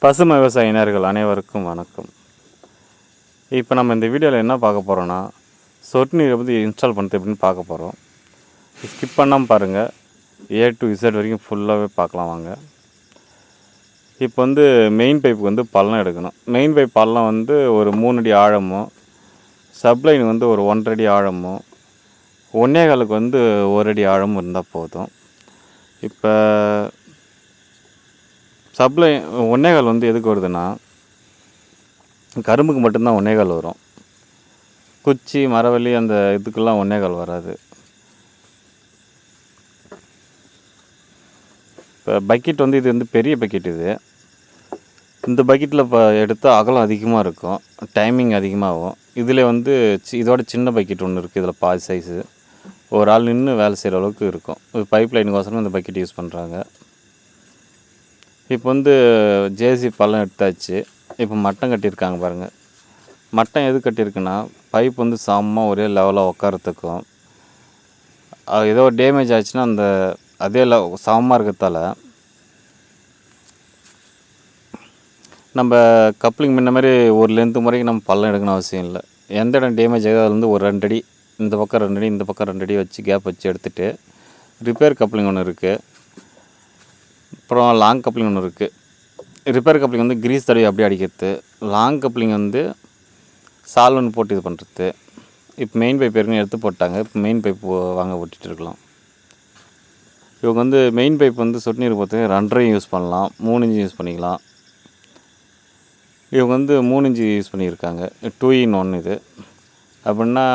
பசுமை விவசாயினர்கள் அனைவருக்கும் வணக்கம். இப்போ நம்ம இந்த வீடியோவில் என்ன பார்க்க போகிறோன்னா, சொட்டு நீரை பற்றி இன்ஸ்டால் பண்ணுறது எப்படின்னு பார்க்க போகிறோம். ஸ்கிப் பண்ணாமல் பாருங்கள், A to Z வரைக்கும் ஃபுல்லாகவே பார்க்கலாம் வாங்க. இப்போ மெயின் பைப்புக்கு பள்ளம் எடுக்கணும். மெயின் பைப் பள்ளம் ஒரு 3 அடி ஆழமும், சப்ளைன் ஒரு 1.5 அடி ஆழமும், 1.25க்கு 1 அடி ஆழமும் இருந்தால் போதும். இப்போ சப்ளை 1.25 எதுக்கு வருதுன்னா, கரும்புக்கு மட்டும்தான் 1.25 வரும். குச்சி மரவள்ளி அந்த இதுக்கெல்லாம் 1.25 வராது. இப்போ பக்கெட் இது பெரிய பக்கெட். இந்த பக்கெட்டில் இப்போ எடுத்தால் அகலம் அதிகமாக இருக்கும், டைமிங் அதிகமாகும். இதில் இதோட சின்ன பக்கெட் ஒன்று இருக்குது, இதில் பாதி சைஸு, ஒரு ஆள் நின்று வேலை செய்கிற அளவுக்கு இருக்கும். பைப் லைனுக்கோசரம் இந்த பக்கெட் யூஸ் பண்ணுறாங்க. இப்போ ஜேசி பள்ளம் எடுத்தாச்சு. இப்போ மட்டம் கட்டியிருக்காங்க பாருங்கள். மட்டம் எது கட்டியிருக்குன்னா, பைப் சமமாக ஒரே லெவலாக உட்காரத்துக்கும், ஏதோ டேமேஜ் ஆச்சுன்னா அந்த அதே சமமாக இருக்கிறதால நம்ம கப்ளிங் முன்ன மாதிரி ஒரு லென்த்து முறைக்கு நம்ம பள்ளம் எடுக்கணும் அவசியம் இல்லை. எந்த இடம் டேமேஜ் ஆகுது அது ஒரு 2 அடி, இந்த பக்கம் 2 அடி, இந்த பக்கம் 2 அடி வச்சு கேப் வச்சு எடுத்துகிட்டு, ரிப்பேர் கப்ளிங் ஒன்று இருக்குது, அப்புறம் லாங் கப்ளிங் ஒன்று இருக்குது. ரிப்பேர் கப்ளிங் கிரீஸ் தடவி அப்படியே அடிக்கிறது, லாங் கப்ளிங் சால்வன் போட்டு இது பண்ணுறது. இப்போ மெயின் பைப் ஏற்கனவே எடுத்து போட்டாங்க, இப்போ மெயின் பைப் வாங்க ஓட்டிகிட்டு இருக்கலாம். இவங்க மெயின் பைப் சொட்டு நீர் பொறுத்த 2.5 யூஸ் பண்ணலாம், 3 இன்ச்சு யூஸ் பண்ணிக்கலாம். இவங்க 3 இன்ச்சு யூஸ் பண்ணியிருக்காங்க. 2 in 1 இது. அப்படின்னா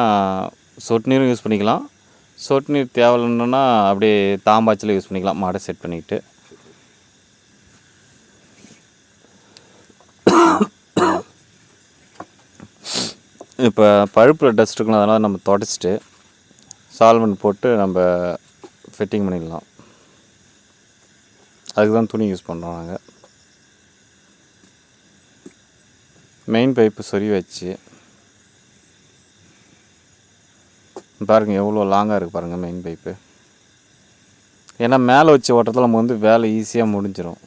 சொட்டு நீரும் யூஸ் பண்ணிக்கலாம், சொட்டு நீர் தேவையில்லைன்னா அப்படியே தாம்பாய்ச்சல யூஸ் பண்ணிக்கலாம், மாடை செட் பண்ணிக்கிட்டு. இப்போ பழுப்பில் டஸ்ட் இருக்குன்னு அதனால் நம்ம தொடச்சிட்டு சால்வன் போட்டு நம்ம ஃபிட்டிங் பண்ணிடலாம். அதுக்கு தான் துணி யூஸ் பண்ணுறோம் நாங்கள். மெயின் பைப்பு சொருவி வச்சு பாருங்கள் எவ்வளோ லாங்காக இருக்குது பாருங்கள் மெயின் பைப்பு. ஏன்னா மேலே வச்சு ஓட்டுறதால நம்ம வேலை ஈஸியாக முடிஞ்சிடும்.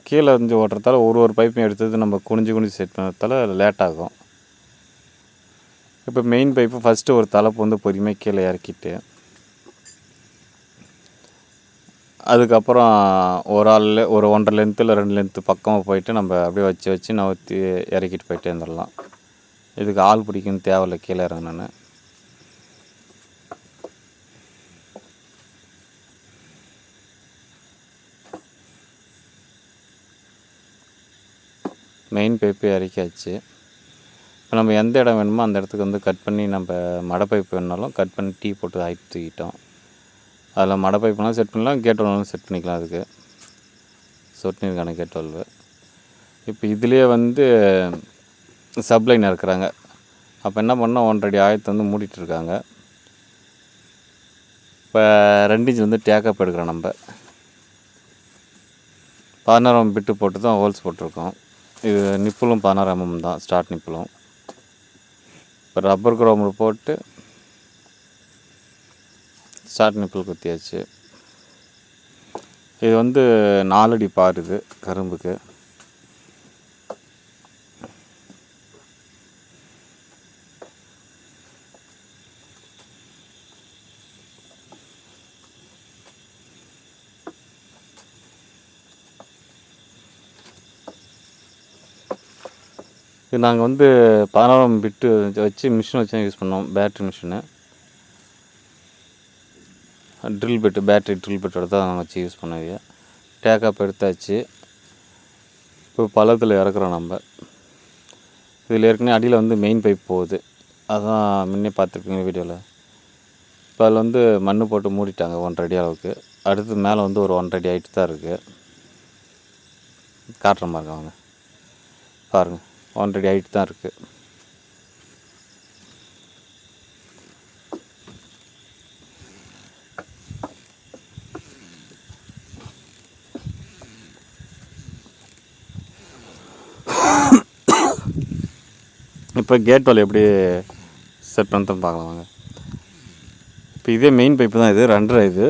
கீழே ஓட்டுறதால ஒரு பைப்பையும் எடுத்தது நம்ம குனிஞ்சு செட் பண்ணுறதால லேட் ஆகும். இப்போ மெயின் பைப்பு ஃபஸ்ட்டு ஒரு தலைப்பு பொறுமையாக கீழே இறக்கிட்டு, அதுக்கப்புறம் ஒரு ஆள் ஒரு 1.5 லென்த்து இல்லை 2 லென்த்து பக்கமாக போயிட்டு நம்ம அப்படியே வச்சு நவுற்றி இறக்கிட்டு போயிட்டே வந்துடலாம். இதுக்கு ஆள் பிடிக்குன்னு தேவையில்லை கீழே இறங்கினேன்னு. Main pipe இறக்கியாச்சு. இப்போ நம்ம எந்த இடம் வேணுமோ அந்த இடத்துக்கு கட் பண்ணி, நம்ம மடை பைப்பு வேணுனாலும் கட் பண்ணி டீ போட்டு ஹைட் தூக்கிட்டோம். அதில் மடை பைப்புனாலும் செட் பண்ணலாம், கேட் வால்வும் செட் பண்ணிக்கலாம். அதுக்கு சொட்டு நீருக்கான கேட் வால்வு. இப்போ இதுலேயே சப்ளைன் இருக்கிறாங்க. அப்போ என்ன பண்ணால் 1.5 அடி ஆழத்தை மூடிட்டு இருக்காங்க. இப்போ 2 இன்ச் டேக்கப் எடுக்கிறோம். நம்ம 16 mm பிட்டு போட்டு தான் ஹோல்ஸ் போட்டிருக்கோம். இது நிப்புலும் 16 mm தான், ஸ்டார்ட் நிப்புலும். இப்போ ரப்பர் குரோமர் போட்டு ஸ்டார்ட் நிப்பிள் குத்தியாச்சு. இது 4 அடி பாருது கரும்புக்கு. இது நாங்கள் 16 mm பிட்டு வச்சு மிஷின் வச்சு யூஸ் பண்ணோம், battery machine. Drill bit, battery drill பிட்டோட தான் நாங்கள் வச்சு யூஸ் பண்ணது. டேக்கப் எடுத்தாச்சு. இப்போ பள்ளத்தில் இறக்குறோம் நம்ம. இதில் ஏற்கனவே அடியில் மெயின் பைப் போகுது, அதான் முன்னே பார்த்துருப்பீங்க வீடியோவில். இப்போ அதில் மண் போட்டு மூடிட்டாங்க 1.5 அடி அளவுக்கு. அடுத்து மேலே ஒரு 1.5 அடி ஹைட்டு தான் இருக்குது. காட்டுற மாதிரி அவங்க பாருங்கள், 1.5 அடி ஹைட் தான் இருக்குது. இப்போ கேட் வால் எப்படி செட் பண்ணுறதுன்னு பார்க்கலாம் வாங்க. இப்போ இதே மெயின் பைப்பு தான், இது 2.5. இது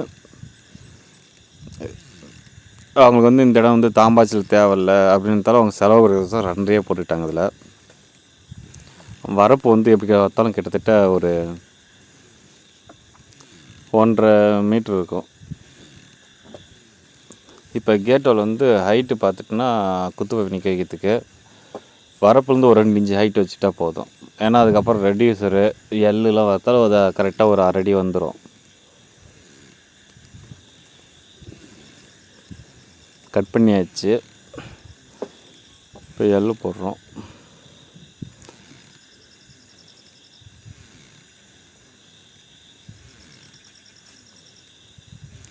அவங்களுக்கு வந்து இந்த இடம் வந்து தாம்பாய்ச்சல் தேவையில்ல அப்படின்றதால அவங்க செலவு தான் 2 போட்டுக்கிட்டாங்க. இதில் வரப்பு வந்து எப்படி பார்த்தாலும் கிட்டத்தட்ட ஒரு 1.5 மீட்ரு இருக்கும். இப்போ கேட் வால் வந்து ஹைட்டு பார்த்துட்டுன்னா குத்து பைப் நிற்க வைக்கிறதுக்கு வரப்புலேருந்து ஒரு 2 இன்ச்சு ஹைட் வச்சுட்டா போதும். ஏன்னா அதுக்கப்புறம் ரெடியூசரு எல்லாம் பார்த்தாலும் அதை கரெக்டாக ஒரு 1/2 அடி வந்துடும். கட் பண்ணியாச்சு. இப்போ எள்ளு போடுறோம்.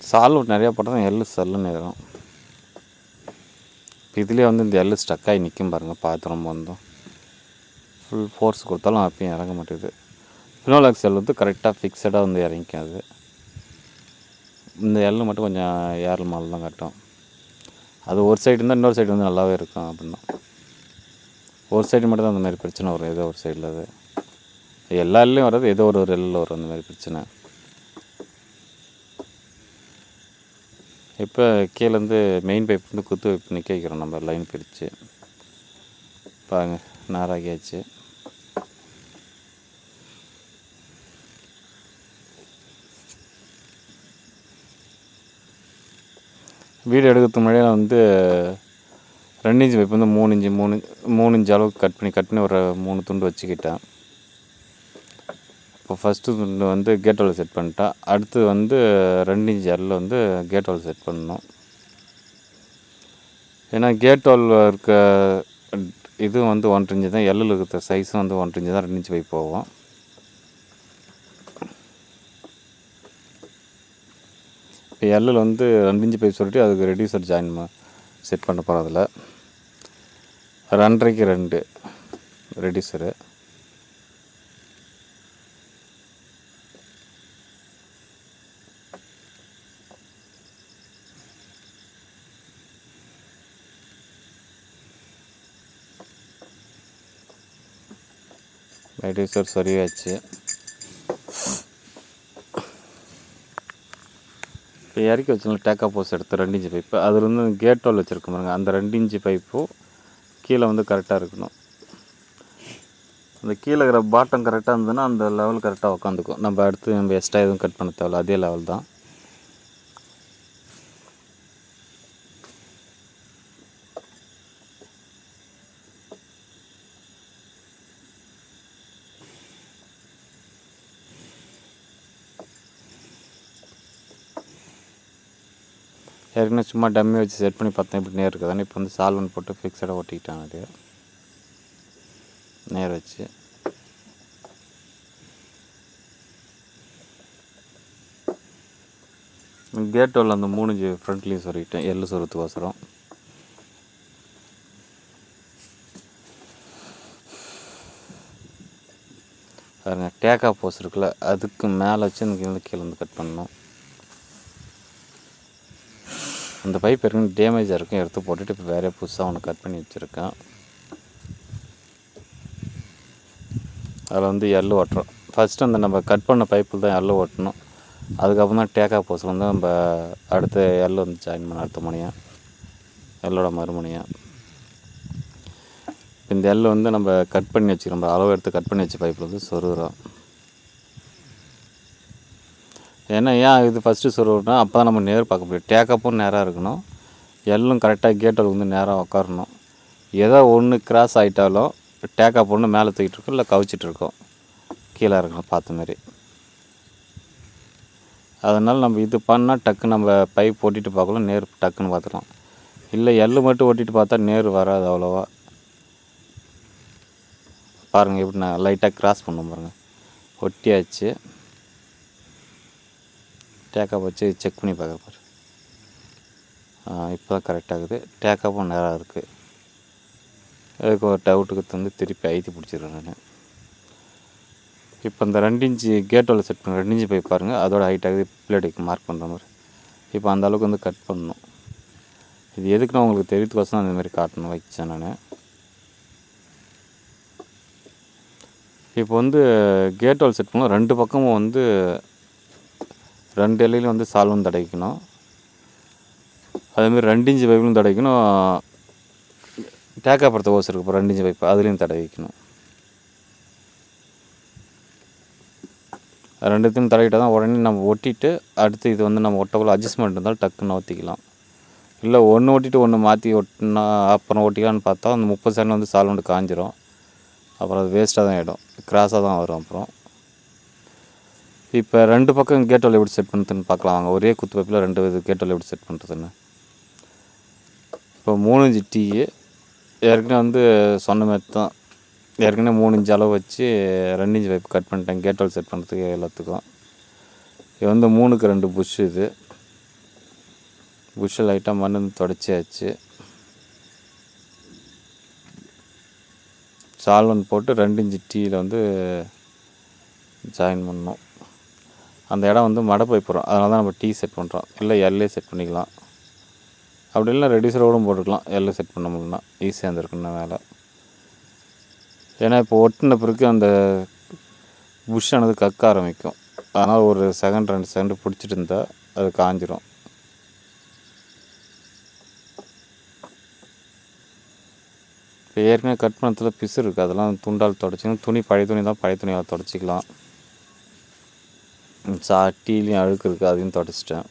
சால்வ் நிறையா போட்டால் எள்ளு சல்லுன்னு ஏறும். இப்போ இதுலேயே வந்து இந்த எள்ளு ஸ்டக்காகி நிற்கும் பாருங்கள். பாத்திரம் வந்தும் ஃபுல் ஃபோர்ஸ் கொடுத்தாலும் அப்பயும் இறங்க மாட்டேங்குது. ஃபினோலாக்ஸ் எள் வந்து கரெக்டாக ஃபிக்ஸடாக வந்து இறங்கிக்காது. இந்த எள்ளு மட்டும் கொஞ்சம் ஏறல் மால் தான் கட்டும். அது ஒரு சைடு இருந்தால் இன்னொரு சைடு வந்து நல்லாவே இருக்கும். அப்படின்னா ஒரு சைடு மட்டும் தான் அந்த மாதிரி பிரச்சனை வரும். ஏதோ ஒரு சைடில் அது எல்லா எல்லையும் வராது, ஏதோ ஒரு எல்லில் வரும் அந்த மாதிரி பிரச்சனை. இப்போ கீழேருந்து மெயின் பைப் வந்து குத்து பைப் நிற்க வைக்கிறோம். நம்ம லைன் பிரித்து பாருங்க நேராகியாச்சு. வீடு எடுக்கிறதுக்கு முன்னாடியே வந்து 2 இன்ச்சு பைப் வந்து 3 இன்ச்சு அளவுக்கு கட் பண்ணி ஒரு 3 துண்டு வச்சுக்கிட்டேன். இப்போ ஃபஸ்ட்டு துண்டு வந்து கேட் வால் செட் பண்ணிட்டேன். அடுத்து வந்து 2 இன்ச் எல்லில் வந்து கேட் வால் செட் பண்ணணும். ஏன்னா கேட் வால் இருக்க இது வந்து 1.5 இன்ச்சு தான், எல்லில் இருக்கிற சைஸும் வந்து 1.5 இன்ச்சு தான் 2 இன்ச்சு பைப் போகும். இப்போ எல்லில் வந்து 2 இன்ச்சு பைப் சொல்லிட்டு அதுக்கு ரெடியூசர் ஜாயின் செட் பண்ண போகிறோம். அதில் 2.5க்கு 2 ரெடியூசரு. ரெடியூசர் சரியாச்சு. இப்போ இறக்கி வச்சுக்கலாம். டேக்கா போஸ் எடுத்து 2 இன்ச்சு பைப்பு அதில் வந்து கேட் வால் வச்சுருக்க பாருங்க. அந்த 2 இன்ச்சு பைப்பும் கீழே வந்து கரெக்டாக இருக்கணும். அந்த கீழே இருக்கிற பாட்டம் கரெக்டாக இருந்ததுன்னா அந்த லெவல் கரெக்டாக உட்காந்துக்கும். நம்ம அடுத்து நம்ம எக்ஸ்ட்ரா எதுவும் கட் பண்ண தேவையில்ல, அதே லெவல் தான். ஏற்கனவே சும்மா டம்மி வச்சு செட் பண்ணி பார்த்தேன் இப்படி நேர் இருக்குதானே. இப்போ வந்து சால்வன் போட்டு ஃபிக்ஸடாக ஒட்டிக்கிட்டாங்க. அது நேர் வச்சு கேட் வால் அந்த 3 இன்ச்சு ஃப்ரண்ட்லேயும் சொருகிட்டேன் எள்ளு சொருத்துக்கோசரம். பாருங்க டேக்கா போஸ் இருக்குல்ல, அதுக்கு மேலே வச்சு எனக்கு கீழே வந்து கட் பண்ணணும். அந்த பைப் ஏற்கனவே டேமேஜாக இருக்கும், எடுத்து போட்டுட்டு இப்போ வேறே புதுசாக ஒன்று கட் பண்ணி வச்சுருக்கேன். அதில் வந்து எள்ளு ஓட்டுறோம். ஃபஸ்ட்டு அந்த நம்ம கட் பண்ண பைப்பில் தான் எள்ளு ஓட்டணும். அதுக்கப்புறம் தான் டேக்கா போஸ் வந்து நம்ம அடுத்த எள்ளு வந்து ஜாயின் பண்ண அடுத்த முனையாக எள்ளோட மறுமுனையாக. இந்த எள்ளு வந்து நம்ம கட் பண்ணி வச்சுக்கிறோம். நம்ம அளவு எடுத்து கட் பண்ணி வச்ச பைப்பில் வந்து சொருகிறோம். ஏன்னா ஏன் இது ஃபஸ்ட்டு சொருகிறோம்னா அப்போ தான் நம்ம நேர் பார்க்க முடியும். டேக்கப்பும் நேராக இருக்கணும், எள்ளும் கரெக்டாக கேட்டில் வந்து நேராக உட்காரணும். ஏதோ ஒன்று கிராஸ் ஆகிட்டாலும் டேக்கப் ஒன்று மேலே தூக்கிட்டு இருக்கும், இல்லை கவிச்சிட்டு இருக்கோம், கீழே இருக்கணும் பார்த்த மாதிரி. அதனால் நம்ம இது பண்ணால் டக்கு நம்ம பைப் ஓட்டிட்டு பார்க்கலாம், நேர் டக்குன்னு பார்த்துக்கலாம். இல்லை எள்ளு மட்டும் ஓட்டிட்டு பார்த்தா நேர் வராது அவ்வளோவா. பாருங்கள் எப்படி நான் லைட்டாக கிராஸ் பண்ண பாருங்கள், ஒட்டியாச்சு. டேக்கப் வச்சு செக் பண்ணி பார்க்க பாரு. இப்போ தான் கரெக்டாகுது. டேக்கப்பும் நேராக இருக்குது. அதுக்கு ஒரு டவுட்டுக்கு வந்து திருப்பி ஐத்தி பிடிச்சிடுறேன் நான். இப்போ இந்த 2 இன்ச்சு கேட் வால் செட் பண்ண 2 இன்ச்சு போய் பாருங்கள், அதோட ஹைட்டாகுது. பிளேட்டுக்கு மார்க் பண்ணுற மாதிரி இப்போ அந்த அளவுக்கு வந்து கட் பண்ணணும். இது எதுக்குன்னா உங்களுக்கு தெரிவித்துக்கோசம் அந்த மாதிரி காட்டணும் வச்சேன் நான். இப்போ வந்து கேட் வால் செட் பண்ணணும். 2 பக்கமும் வந்து 2 எல்லையிலும் வந்து சால்வன் தடைக்கணும். அதேமாதிரி 2 இன்ச்சு பைப்லையும் தடவிக்கணும். டேக்காப்புறத்து ஓஸ் இருக்குது இப்போ 2 இன்ச்சு பைப்பு, அதுலேயும் தடவிக்கணும். ரெண்டுத்தையும் தடவிட்டால் தான் உடனே நம்ம ஒட்டிட்டு அடுத்து இது வந்து நம்ம ஒட்டக்குள்ள அட்ஜஸ்ட்மெண்ட் இருந்தாலும் டக்குன்னு ஊற்றிக்கலாம். இல்லை ஒன்று ஒட்டிட்டு ஒன்று மாற்றி ஒட்டினா அப்புறம் ஒட்டிக்கலான்னு பார்த்தா அந்த 30 செகண்ட் வந்து சால்வெண்ட் காஞ்சிரும். அப்புறம் அது வேஸ்ட்டாக தான் ஆகிடும், கிராஸாக தான் வரும். அப்புறம் இப்போ 2 பக்கம் கேட் வால் எப்படி செட் பண்ணுறதுன்னு பார்க்கலாம் வாங்க. ஒரே குத்து பைப்பில் 2 கேட் வால் எப்படி செட் பண்ணுறதுன்னு. இப்போ 3 இன்ச்சு டீ ஏற்கனவே வந்து சொன்ன மாதிரி தான், ஏற்கனவே 3 இன்ச்சு அளவு வச்சு 2 இன்ச்சு பைப் கட் பண்ணிட்டேன் கேட் வால் செட் பண்ணுறதுக்கு எல்லாத்துக்கும். இது வந்து 3க்கு 2 புஷ். இது புஷ்ஷை லைட்டாக மண் தொடச்சியாச்சு. சால்வன் போட்டு 2 இன்ச்சு டீயில் வந்து ஜாயின் பண்ணோம். அந்த இடம் வந்து மடை பைப் வரும், அதனால தான் நம்ம டீ செட் பண்ணுறோம். இல்லை எல்லே செட் பண்ணிக்கலாம், அப்படி இல்லை ரெடியூசரோடும் போட்டுக்கலாம். எல்லை செட் பண்ண முடியும்னா ஈஸியாக இருந்திருக்குன்னு வேலை. ஏன்னா இப்போ ஒட்டின பிறகு அந்த புஷ்ஷானது கக்க ஆரம்பிக்கும், அதனால் ஒரு செகண்ட் 2 செகண்ட் பிடிச்சிட்டு இருந்தால் அது காஞ்சிரும். இப்போ ஏற்கனவே கட் பண்ணத்துல பிசு இருக்குது, அதெல்லாம் துண்டால் தொடச்சிக்கணும். துணி பழைய துணி தான், பழைய துணியால் தொடச்சிக்கலாம். டீலையும் அழுக்கு இருக்குது, அதையும் தொடச்சிட்டேன்.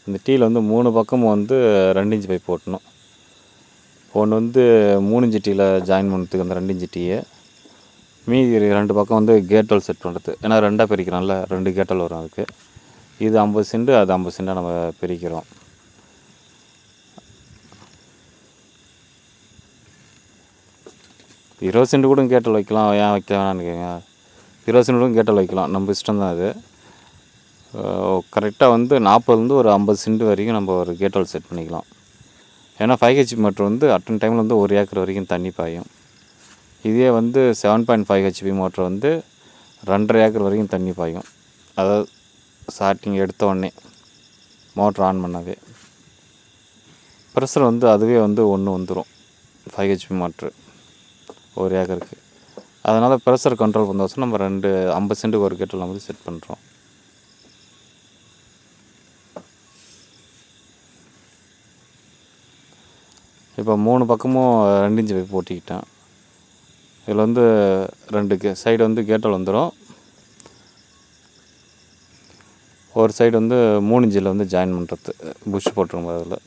இந்த டீயில் வந்து 3 பக்கமும் வந்து 2 இன்ச்சு பைப் போட்டணும். ஒன்று வந்து 3 இன்ச்சு டீயில் ஜாயின் பண்ணுறதுக்கு அந்த 2 இன்ச்சு டீயை, மீதி 2 பக்கம் வந்து கேட் வால் செட் பண்ணுறது. ஏன்னா 2ஆக பிரிக்கிறோம்ல, 2 கேட் வால் வரும் அதுக்கு. இது 50 சென்ட், அது 50 சென்ட்டாக நம்ம பிரிக்கிறோம். இருபது சென்ட் கூட கேட் வால் வைக்கலாம், ஏன் வைக்க வேணான்னு கேங்க. 20 சென்ட் கூட கேட் வால் வைக்கலாம், நம்ம இஷ்டம் தான் அது. கரெக்டாக வந்து 40லேருந்து ஒரு 50 சென்ட் வரைக்கும் நம்ம ஒரு கேட் வால் செட் பண்ணிக்கலாம். ஏன்னா 5 ஹெச்பி மோட்ரு வந்து அட்டன் டைமில் வந்து 1 ஏக்கர் வரைக்கும் தண்ணி பாயும். இதே வந்து 7.5 ஹெச்பி மோட்ரு வந்து 2.5 ஏக்கர் வரைக்கும் தண்ணி பாயும். அதாவது ஸ்டார்டிங் எடுத்த உடனே மோட்ரு ஆன் பண்ணாவே ப்ரெஷர் வந்து அதுவே வந்து 1 வந்துடும். 5 ஹெச்பி மோட்ரு 1 ஏக்கருக்கு. அதனால் ப்ரெஷர் கண்ட்ரோல் பண்ண நம்ம 50 சென்ட்டுக்கு ஒரு கேட் வால் வந்து செட் பண்ணுறோம். இப்போ 3 பக்கமும் 2 இன்ச்சு பைப் போட்டிக்கிட்டேன். இதில் வந்து 2 சைடு வந்து கேட் வால் வந்துடும். ஒரு சைடு வந்து 3 இன்ச்சில் வந்து ஜாயின் பண்ணுறது, புஷ் போட்டுருங்க அதில்.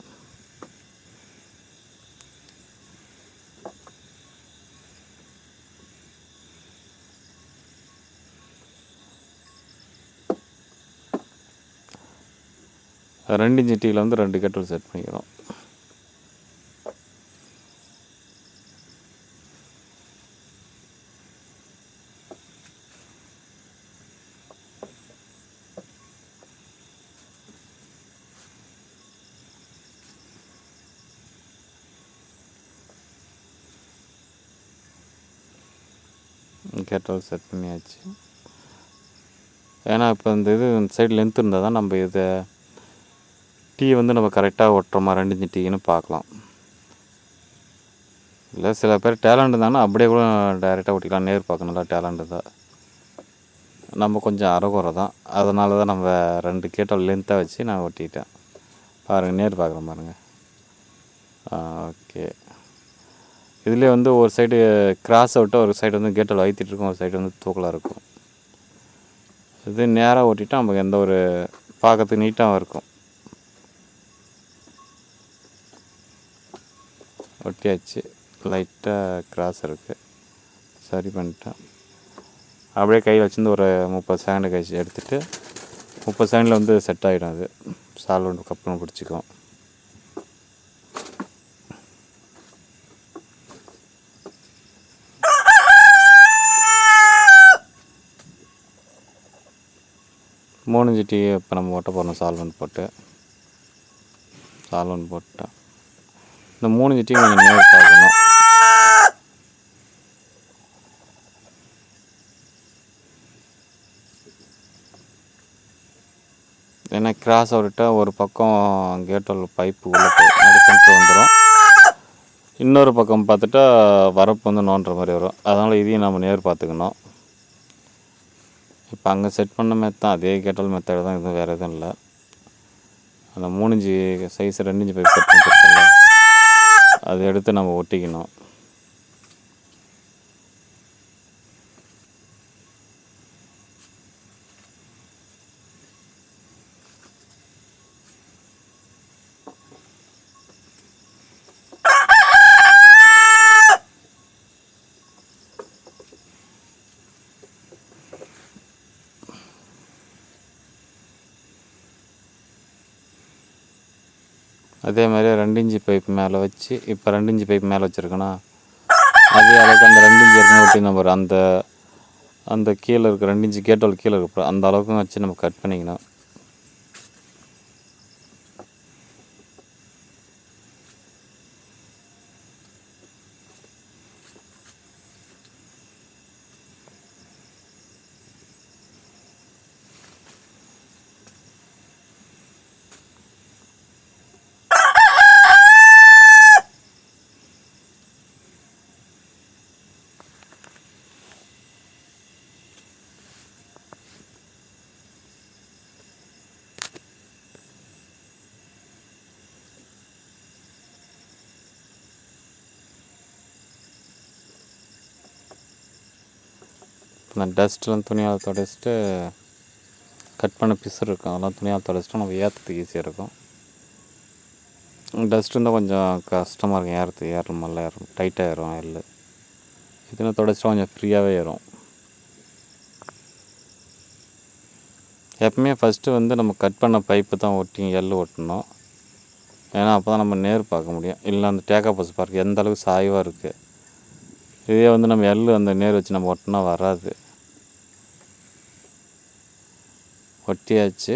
ரெண்டு இன்ச்சு டீயில் வந்து 2 கேட் வால் செட் பண்ணிக்கிறோம். கேட் வால் செட் பண்ணியாச்சு. ஏன்னா இப்போ இந்த சைடு லென்த் இருந்தால் தான் நம்ம இதை டீ வந்து நம்ம கரெக்டாக ஒட்டுறோமா 2 இன்ச்சு டீன்னு பார்க்கலாம். இல்லை சில பேர் டேலண்ட் இருந்தாங்கன்னா அப்படியே கூட டைரெக்டாக ஒட்டிக்கலாம். நேர் பார்க்க நல்லா டேலண்ட் தான், நம்ம கொஞ்சம் அரைகுறை தான். அதனால தான் நம்ம 2 கேட் வால் லென்த்தாக வச்சு நான் ஒட்டிட்டேன். பாருங்கள், நேர் பார்க்குறேன் பாருங்கள். ஓகே. இதிலே வந்து ஒரு சைடு கிராஸை விட்டு ஒரு சைடு வந்து கேட் வால் வைத்திட்டு இருக்கும், ஒரு சைடு வந்து தூக்கலாக இருக்கும். இது நேராக ஓட்டிட்டால் நமக்கு எந்த ஒரு பார்க்கறதுக்கு நீட்டாகவும் இருக்கும். ஒட்டியாச்சு. லைட்டாக கிராஸ் இருக்குது, சரி பண்ணிட்டேன். அப்படியே கை வச்சுருந்து ஒரு 30 செகண்டு கழிச்சு எடுத்துகிட்டு 30 செகண்டில் வந்து செட் ஆகிடும். அது சால்வெண்ட் கப்புன்னு பிடிச்சிக்கும். மூணு இன்ச்சு டீ இப்போ நம்ம ஒட்ட போகிறோம். சால்வெண்ட் போட்டேன். இந்த 3 இன்ச்சு டீ கொஞ்சம் நேர் பார்க்கணும். ஏன்னா கிராஸ் விட்டால் ஒரு பக்கம் கேட் வால் பைப்பு உள்ளே போய் சென்டர் வந்துடும், இன்னொரு பக்கம் பார்த்துட்டா வரப்பு வந்து நோண்டுற மாதிரி வரும். அதனால் இதையும் நம்ம நேர் பார்த்துக்கணும். இப்போ அங்கே செட் பண்ண மெத்தான் அதே கேட் வால் மெத்தட் தான், எதுவும் வேறு எதுவும் இல்லை. அந்த 3 inch size 2 inch pipe cut பண்ணிருக்கோம்ல, அதை எடுத்து நம்ம ஒட்டிக்கணும். அதே மாதிரி 2 இன்ச்சு பைப் மேலே வச்சு, இப்போ 2 இன்ச்சு பைப் மேலே வச்சுருக்கேன்னா, அதே அளவுக்கு அந்த 2 இன்ச்சு ஏற்கனவே ஒட்டி நம்ம அந்த கீழே இருக்க 2 இன்ச்சு கேட்டோல் கீழே இருக்க அந்த அளவுக்கும் வச்சு நம்ம கட் பண்ணிக்கணும். அந்த டஸ்ட்லாம் துணியால் துடைச்சிட்டு கட் பண்ண பிசு இருக்கும், அதெல்லாம் துணியால் துடைச்சிட்டா நம்ம ஏற்றுறதுக்கு ஈஸியாக இருக்கும். டஸ்ட் இருந்தால் கொஞ்சம் கஷ்டமாக இருக்கும் ஏறுறதுக்கு, ஏறும் நல்லா ஏறும், டைட்டாக ஏறும் எள். இதெல்லாம் துடைச்சிட்டா கொஞ்சம் ஃப்ரீயாகவே ஏறும். எப்பவுமே ஃபஸ்ட்டு வந்து நம்ம கட் பண்ண பைப்பு தான் ஒட்டி எள் ஒட்டணும். ஏன்னா அப்போ தான் நம்ம நேர் பார்க்க முடியும். இல்லை அந்த டேக்கா பஸ் பார்க்க எந்த அளவுக்கு சாய்வாக இருக்குது. இதே வந்து நம்ம எள் அந்த நேர் வச்சு நம்ம ஒட்டினா வராது. ஒட்டியாச்சு.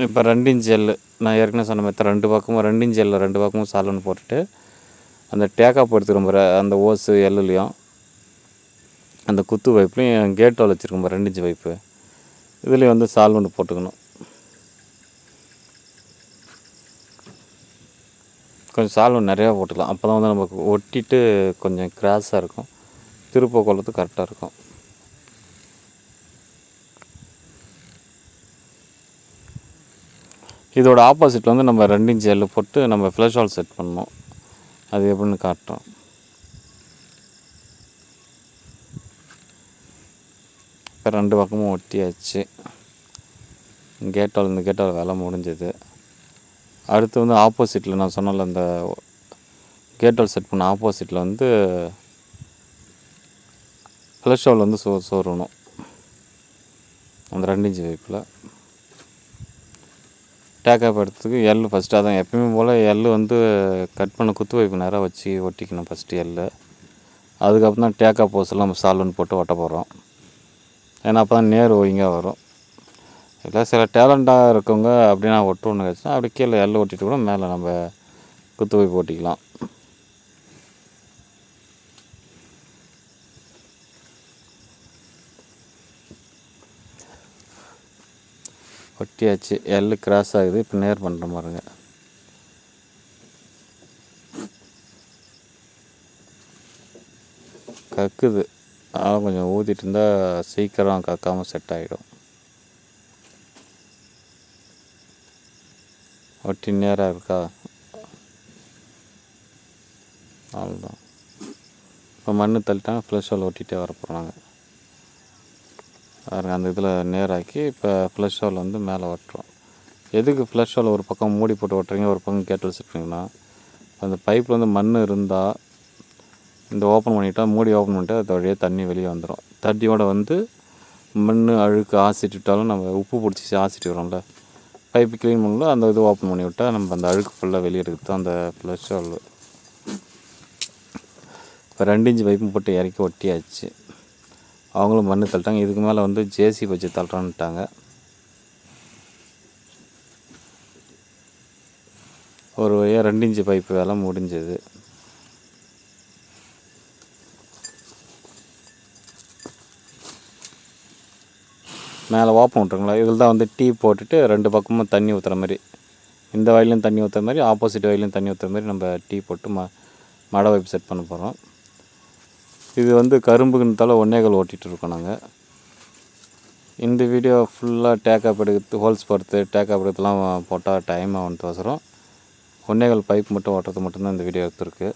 இப்போ 2 இன்ச் எள் நான் ஏற்கனவே சொன்ன மாதிரி 2 பக்கமும் 2 இன்ச் எள் 2 பக்கமும் சால்வன் போட்டுட்டு, அந்த டேக்காப் எடுத்துக்கிறோம் அந்த ஓஸு எள்ளுலையும் அந்த குத்து பைப்லையும் கேட்டோல் வச்சுருக்கோம் 2 இன்ச் பைப்பு, இதுலேயும் வந்து சால்வன் போட்டுக்கணும். கொஞ்சம் சால்வன் நிறையா போட்டுக்கலாம், அப்போ தான் வந்து நமக்கு ஒட்டிட்டு கொஞ்சம் கிராஸாக இருக்கும், திருப்ப கொள்றதுக்கு கரெக்டாக இருக்கும். இதோட ஆப்போசிட்டில் வந்து நம்ம 2 இன்ச் எள் போட்டு நம்ம ஃப்ளஷ் வால் செட் பண்ணணும். அது எப்படின்னு காட்டுறோம். இப்போ 2 பக்கமும் ஒட்டியாச்சு. இந்த கேட்டால் வேலை முடிஞ்சது. அடுத்து வந்து ஆப்போசிட்டில் நான் சொன்னல அந்த கேட்டால் செட் பண்ண ஆப்போசிட்டில் வந்து ஃப்ளஷ் வால் வந்து சொருகணும் அந்த 2 இன்ச் பைப்பில். டேக்காப் எடுத்துக்கு எள் ஃபஸ்ட்டு அதான் எப்பயுமே போல் எள் வந்து கட் பண்ண குத்து வைப்பு நேராக வச்சு ஒட்டிக்கணும் ஃபஸ்ட்டு எள். அதுக்கப்புறம் தான் டேக்காப் போஸ்லாம் நம்ம சால்வன் போட்டு ஒட்ட போகிறோம். ஏன்னா அப்போ தான் நேர் ஒழுங்காக வரும். இல்லை சில டேலண்ட்டாக இருக்கவங்க அப்படின்னா ஒட்டுன்னு வச்சுன்னா அப்படி கீழே எள் ஒட்டிட்டு கூட மேலே நம்ம குத்து வைப்பு ஓட்டிக்கலாம். ஒட்டியாச்சு. எள் கிராஸ் ஆகுது. இப்போ நேர் பண்ணுற பாருங்க. கக்குது, அதனால் கொஞ்சம் ஊற்றிட்டு இருந்தால் சீக்கிரம் கக்காமல் செட் ஆகிடும். ஒட்டி நேராக இருக்கா, அவ்வளோதான். இப்போ மண் தள்ளிட்டாங்க, ஃப்ளஷ் வால் ஒட்டிகிட்டே வரப்போகிறோம் நாங்கள். பாருங்கள் அந்த இதில் நேராக்கி இப்போ ஃப்ளஷ் வால் வந்து மேலே ஒட்டுறோம். எதுக்கு ஃப்ளஷ் வால் ஒரு பக்கம் மூடி போட்டு ஒட்டுறீங்க, ஒரு பக்கம் கேட்டு வச்சுருக்கீங்கன்னா, அந்த பைப்பில் வந்து மண் இருந்தால் இந்த ஓப்பன் பண்ணிவிட்டால் மூடி ஓப்பன் பண்ணிவிட்டு அது வழியாக தண்ணி வெளியே வந்துடும். தண்ணியோடு வந்து மண் அழுக்கு ஆசிட்டுவிட்டாலும் நம்ம உப்பு பிடிச்சி ஆசிட்டு வரோம்ல, பைப்பு க்ளீன் பண்ணல அந்த இது ஓப்பன் பண்ணி விட்டால் நம்ம அந்த அழுக்கு ஃபுல்லாக வெளியே எடுக்குது தான் அந்த ஃப்ளஷ் வால். இப்போ 2 இன்ச் பைப்பும் போட்டு இறக்கி ஒட்டியாச்சு. அவங்களும் மண் தள்ளிட்டாங்க. இதுக்கு மேலே வந்து ஜேசி வச்சு தள்ளுறான்ட்டாங்க. ஒரு வழியாக 2 இன்ச் பைப்பு வேலை முடிஞ்சது. மேலே ஓப்பன் விட்ருங்களா, இதில் தான் வந்து டீ போட்டுட்டு 2 பக்கமும் தண்ணி ஊற்றுற மாதிரி, இந்த வயலையும் தண்ணி ஊற்றுற மாதிரி ஆப்போசிட் வயலையும் தண்ணி ஊற்றுற மாதிரி நம்ம டீ போட்டு மடை வைப்பு செட் பண்ண போகிறோம். இது வந்து கரும்புக்குன்றதால 1.25 ஓட்டிகிட்டு இருக்கோம் நாங்கள். இந்த வீடியோ ஃபுல்லாக டேக்கப் எடுக்கிறது, ஹோல்ஸ் போடுறது, டேக்கப் எடுக்கிறதுலாம் போட்டால் டைம் ஆகுன்றதுக்கோசரம் 1.25 பைப் மட்டும் ஓட்டுறது மட்டும்தான் இந்த வீடியோ எடுத்துருக்கு.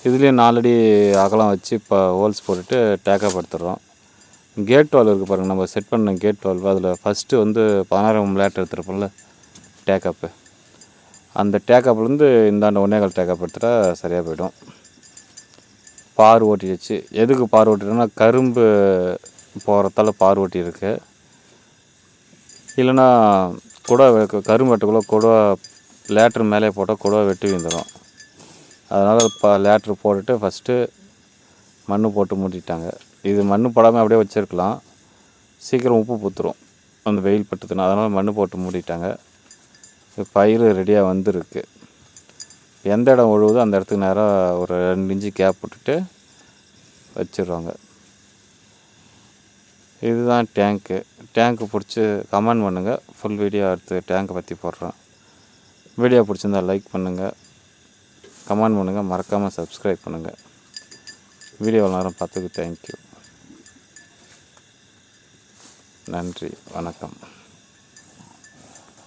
இதுலேயே 4 அடி அகலம் வச்சு இப்போ ஹோல்ஸ் போட்டுட்டு டேக்கப் எடுத்துடுறோம். கேட் வால் இருக்குது பாருங்கள், நம்ம செட் பண்ண கேட் வால்வு. அதில் ஃபஸ்ட்டு வந்து 16 லேட்டர் எடுத்துருப்போம்ல டேக்கப்பு, அந்த டேக்கப்லேருந்து இந்தாண்ட 1.25 டேக்கப் எடுத்துட்டா சரியாக போயிடும். பார் ஓட்டி வச்சு, எதுக்கு பார் ஓட்டினா கரும்பு போகிறதால பார் ஓட்டி இருக்குது. இல்லைன்னா குடை கரும்பு வெட்டக்குள்ளே குடை லேட்ரு மேலே போட்டால் குடை வெட்டி விழுந்துடும். அதனால் லேட்ரு போட்டுட்டு ஃபஸ்ட்டு மண் போட்டு மூடிட்டாங்க. இது மண் போடாமல் அப்படியே வச்சுருக்கலாம், சீக்கிரம் உப்பு பூத்துரும் அந்த வெயில் பட்டுதுன்னா. அதனால் மண் போட்டு மூடிட்டாங்க. பயிர் ரெடியாக வந்துருக்கு. எந்த இடம் ஒழுகுதோ அந்த இடத்துக்கு நேராக ஒரு 2 இன்ச்சு கேப் விட்டுட்டு வச்சிடுவாங்க. இதுதான் டேங்க்கு பிடிச்சி கமெண்ட் பண்ணுங்கள். ஃபுல் வீடியோ எடுத்து டேங்கை பற்றி போடுறேன். வீடியோ பிடிச்சிருந்தால் லைக் பண்ணுங்கள், கமெண்ட் பண்ணுங்கள், மறக்காமல் சப்ஸ்கிரைப் பண்ணுங்கள். வீடியோ நேரம் பார்த்ததுக்கு தேங்க்யூ. நன்றி, வணக்கம்.